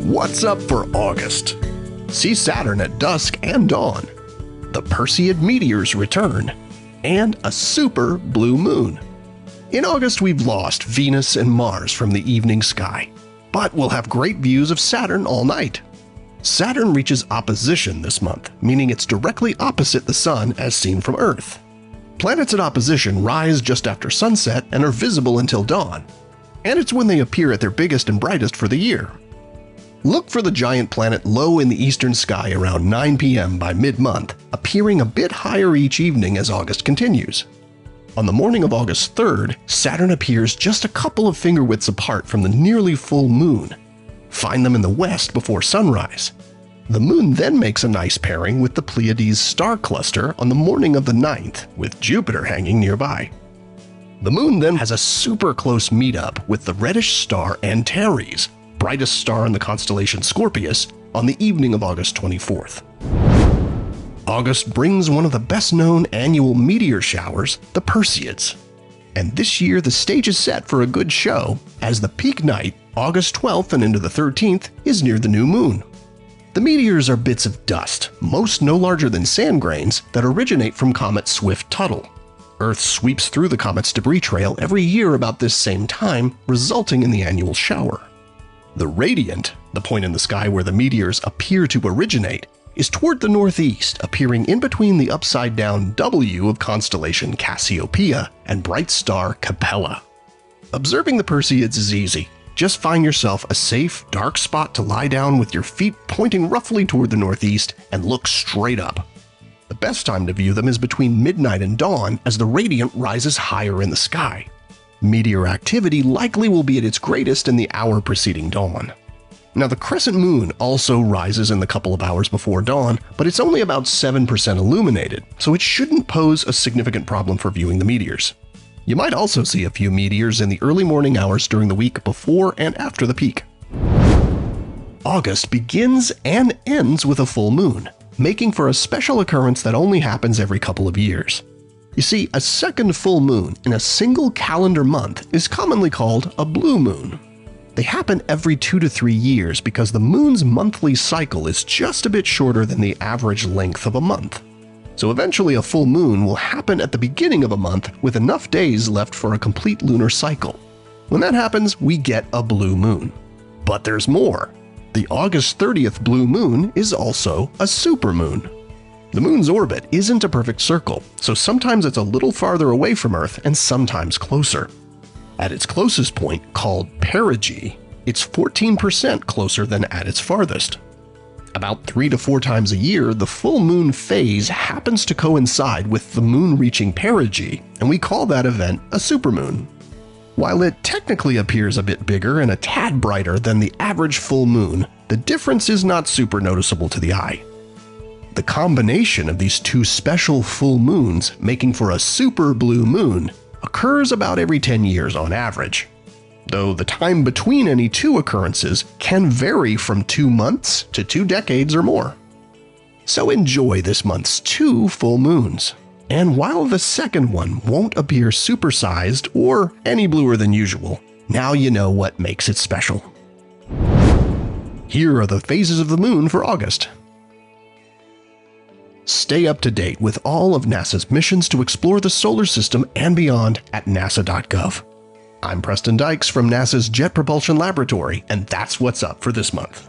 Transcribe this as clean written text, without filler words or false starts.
What's up for August? See Saturn at dusk and dawn, the Perseid meteors return, and a super blue moon. In August we've lost Venus and Mars from the evening sky, but we'll have great views of Saturn all night. Saturn reaches opposition this month, meaning it's directly opposite the Sun as seen from Earth. Planets at opposition rise just after sunset and are visible until dawn, and it's when they appear at their biggest and brightest for the year. Look for the giant planet low in the eastern sky around 9 p.m. by mid-month, appearing a bit higher each evening as August continues. On the morning of August 3rd, Saturn appears just a couple of finger widths apart from the nearly full moon. Find them in the west before sunrise. The moon then makes a nice pairing with the Pleiades star cluster on the morning of the 9th, with Jupiter hanging nearby. The moon then has a super close meetup with the reddish star Antares, brightest star in the constellation Scorpius, on the evening of August 24th. August brings one of the best-known annual meteor showers, the Perseids. And this year the stage is set for a good show, as the peak night, August 12th and into the 13th, is near the new moon. The meteors are bits of dust, most no larger than sand grains, that originate from comet Swift-Tuttle. Earth sweeps through the comet's debris trail every year about this same time, resulting in the annual shower. The radiant, the point in the sky where the meteors appear to originate, is toward the northeast, appearing in between the upside-down W of constellation Cassiopeia and bright star Capella. Observing the Perseids is easy. Just find yourself a safe, dark spot to lie down with your feet pointing roughly toward the northeast and look straight up. The best time to view them is between midnight and dawn as the radiant rises higher in the sky. Meteor activity likely will be at its greatest in the hour preceding dawn. Now the crescent moon also rises in the couple of hours before dawn, but it's only about 7% illuminated, so it shouldn't pose a significant problem for viewing the meteors. You might also see a few meteors in the early morning hours during the week before and after the peak. August begins and ends with a full moon, making for a special occurrence that only happens every couple of years. You see, a second full moon in a single calendar month is commonly called a blue moon. They happen every 2 to 3 years because the moon's monthly cycle is just a bit shorter than the average length of a month. So eventually a full moon will happen at the beginning of a month with enough days left for a complete lunar cycle. When that happens, we get a blue moon. But there's more. The August 30th blue moon is also a supermoon. The moon's orbit isn't a perfect circle, so sometimes it's a little farther away from Earth and sometimes closer. At its closest point, called perigee, it's 14% closer than at its farthest. About 3 to 4 times a year, the full moon phase happens to coincide with the moon reaching perigee, and we call that event a supermoon. While it technically appears a bit bigger and a tad brighter than the average full moon, the difference is not super noticeable to the eye. The combination of these two special full moons, making for a super blue moon, occurs about every 10 years on average, though the time between any two occurrences can vary from 2 months to 2 decades or more. So enjoy this month's 2 full moons, and while the second one won't appear supersized or any bluer than usual, now you know what makes it special. Here are the phases of the moon for August. Stay up to date with all of NASA's missions to explore the solar system and beyond at nasa.gov. I'm Preston Dykes from NASA's Jet Propulsion Laboratory, and that's what's up for this month.